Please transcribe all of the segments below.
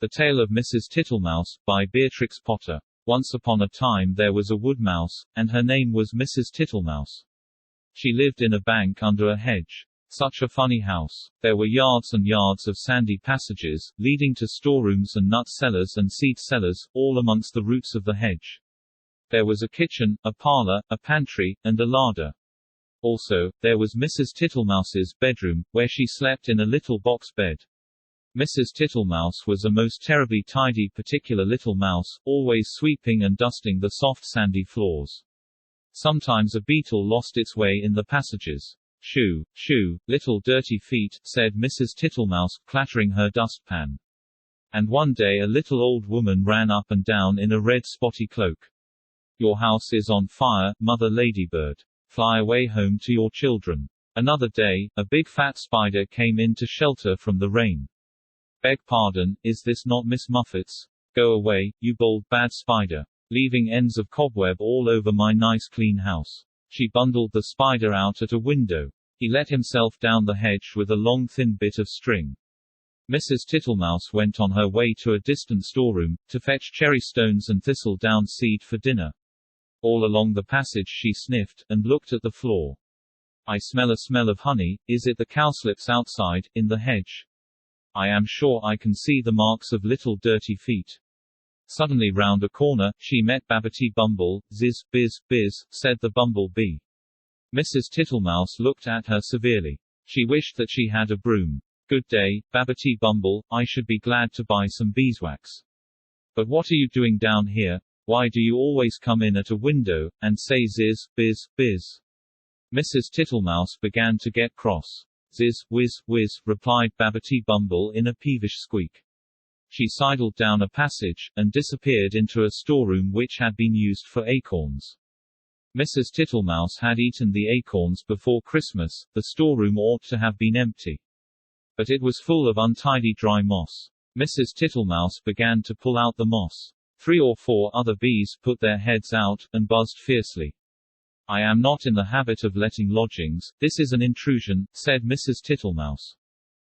The Tale of Mrs Tittlemouse, by Beatrix Potter. Once upon a time there was a wood mouse, and her name was Mrs Tittlemouse. She lived in a bank under a hedge. Such a funny house. There were yards and yards of sandy passages, leading to storerooms and nut cellars and seed cellars, all amongst the roots of the hedge. There was a kitchen, a parlour, a pantry, and a larder. Also, there was Mrs Tittlemouse's bedroom, where she slept in a little box bed. Mrs Tittlemouse was a most terribly tidy particular little mouse, always sweeping and dusting the soft sandy floors. Sometimes a beetle lost its way in the passages. "Shoo, shoo, little dirty feet," said Mrs Tittlemouse, clattering her dustpan. And one day a little old woman ran up and down in a red spotty cloak. "Your house is on fire, Mother Ladybird. Fly away home to your children." Another day, a big fat spider came in to shelter from the rain. "Beg pardon, is this not Miss Muffet's? Go away, you bold bad spider. Leaving ends of cobweb all over my nice clean house." She bundled the spider out at a window. He let himself down the hedge with a long thin bit of string. Mrs Tittlemouse went on her way to a distant storeroom, to fetch cherry stones and thistle down seed for dinner. All along the passage she sniffed, and looked at the floor. "I smell a smell of honey. Is it the cowslips outside, in the hedge? I am sure I can see the marks of little dirty feet." Suddenly round a corner, she met Babbity Bumble. "Ziz, biz, biz," said the bumblebee. Mrs Tittlemouse looked at her severely. She wished that she had a broom. "Good day, Babbity Bumble, I should be glad to buy some beeswax." "But what are you doing down here? Why do you always come in at a window, and say ziz, biz, biz?" Mrs Tittlemouse began to get cross. "Ziz, whiz, whiz," replied Babbity Bumble in a peevish squeak. She sidled down a passage, and disappeared into a storeroom which had been used for acorns. Mrs Tittlemouse had eaten the acorns before Christmas. The storeroom ought to have been empty. But it was full of untidy dry moss. Mrs Tittlemouse began to pull out the moss. 3 or 4 other bees put their heads out, and buzzed fiercely. "I am not in the habit of letting lodgings. This is an intrusion," said Mrs Tittlemouse.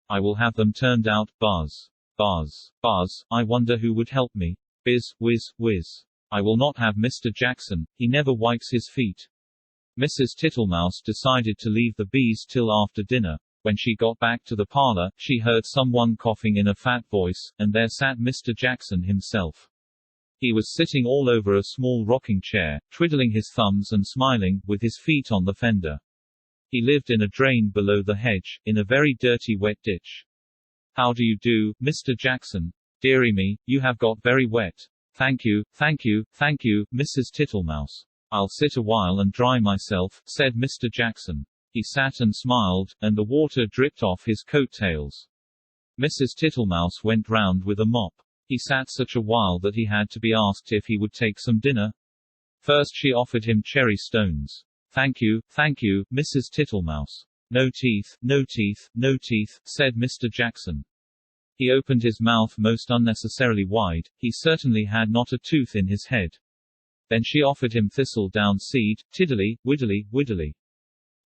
"I will have them turned out. Buzz. Buzz. Buzz. I wonder who would help me. Biz, whiz, whiz. I will not have Mr Jackson. He never wipes his feet." Mrs Tittlemouse decided to leave the bees till after dinner. When she got back to the parlour, she heard someone coughing in a fat voice, and there sat Mr Jackson himself. He was sitting all over a small rocking chair, twiddling his thumbs and smiling, with his feet on the fender. He lived in a drain below the hedge, in a very dirty wet ditch. "How do you do, Mr Jackson? Dearie me, you have got very wet." Thank you, Mrs Tittlemouse. "I'll sit a while and dry myself," said Mr Jackson. He sat and smiled, and the water dripped off his coat-tails. Mrs Tittlemouse went round with a mop. He sat such a while that he had to be asked if he would take some dinner. First she offered him cherry stones. Thank you, Mrs Tittlemouse. No teeth, no teeth, no teeth," said Mr Jackson. He opened his mouth most unnecessarily wide. He certainly had not a tooth in his head. Then she offered him thistle down seed. Tiddly, widdly, widdly.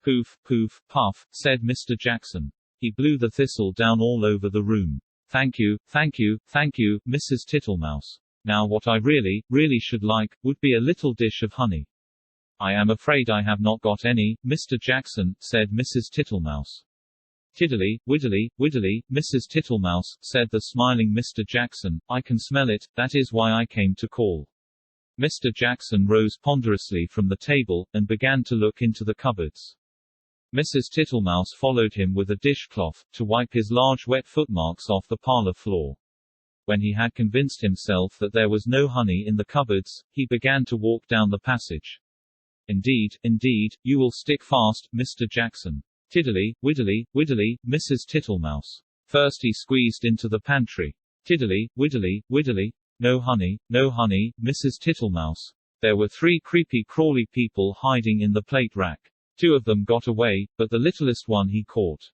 "Poof, poof, puff," said Mr Jackson. He blew the thistle down all over the room. Thank you, Mrs Tittlemouse. Now what I really should like, would be a little dish of honey." "I am afraid I have not got any, Mr Jackson," said Mrs Tittlemouse. "Tiddly, widdly, widdly, Mrs Tittlemouse," said the smiling Mr Jackson. "I can smell it, that is why I came to call." Mr Jackson rose ponderously from the table, and began to look into the cupboards. Mrs Tittlemouse followed him with a dishcloth, to wipe his large wet footmarks off the parlour floor. When he had convinced himself that there was no honey in the cupboards, he began to walk down the passage. Indeed, you will stick fast, Mr Jackson." Tiddly, widdly, widdly, Mrs Tittlemouse. First he squeezed into the pantry. Tiddly, widdly, widdly. No honey, Mrs Tittlemouse. There were 3 creepy crawly people hiding in the plate rack. 2 of them got away, but the littlest one he caught.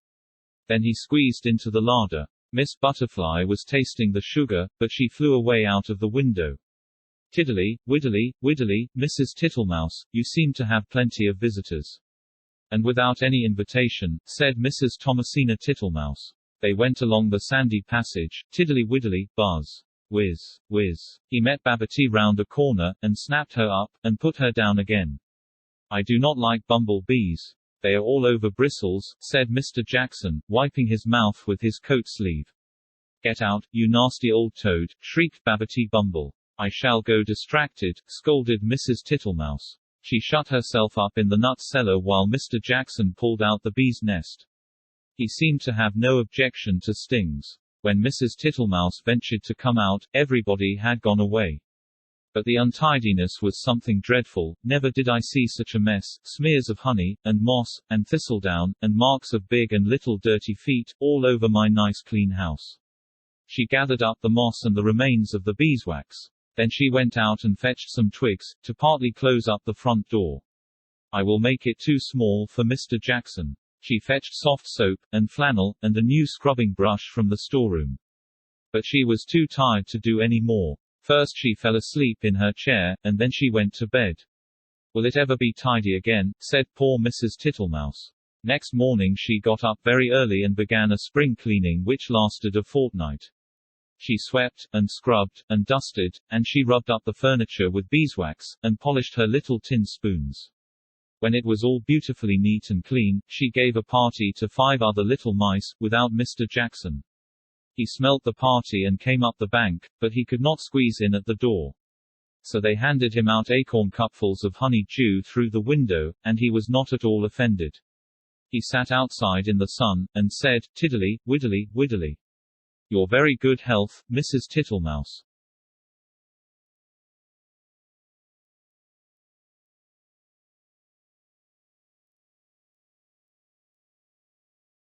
Then he squeezed into the larder. Miss Butterfly was tasting the sugar, but she flew away out of the window. Tiddly, widdly, widdly, Mrs Tittlemouse, you seem to have plenty of visitors. And without any invitation, said Mrs Thomasina Tittlemouse. They went along the sandy passage, tiddly-widdly, buzz, whiz, whiz. He met Babbity round a corner, and snapped her up, and put her down again. I do not like bumblebees. They are all over bristles, said Mr. Jackson, wiping his mouth with his coat sleeve. Get out, you nasty old toad, shrieked Babbity Bumble. I shall go distracted, scolded Mrs. Tittlemouse. She shut herself up in the nut cellar while Mr. Jackson pulled out the bee's nest. He seemed to have no objection to stings. When Mrs. Tittlemouse ventured to come out, everybody had gone away. But the untidiness was something dreadful. Never did I see such a mess, smears of honey, and moss, and thistledown, and marks of big and little dirty feet, all over my nice clean house. She gathered up the moss and the remains of the beeswax. Then she went out and fetched some twigs, to partly close up the front door. I will make it too small for Mr. Jackson. She fetched soft soap, and flannel, and a new scrubbing brush from the storeroom. But she was too tired to do any more. First she fell asleep in her chair, and then she went to bed. Will it ever be tidy again? Said poor Mrs. Tittlemouse. Next morning she got up very early and began a spring cleaning which lasted a fortnight. She swept, and scrubbed, and dusted, and she rubbed up the furniture with beeswax, and polished her little tin spoons. When it was all beautifully neat and clean, she gave a party to 5 other little mice, without Mr. Jackson. He smelt the party and came up the bank, but he could not squeeze in at the door. So they handed him out acorn cupfuls of honey dew through the window, and he was not at all offended. He sat outside in the sun, and said, tiddly, widdly, widdly. Your very good health, Mrs. Tittlemouse.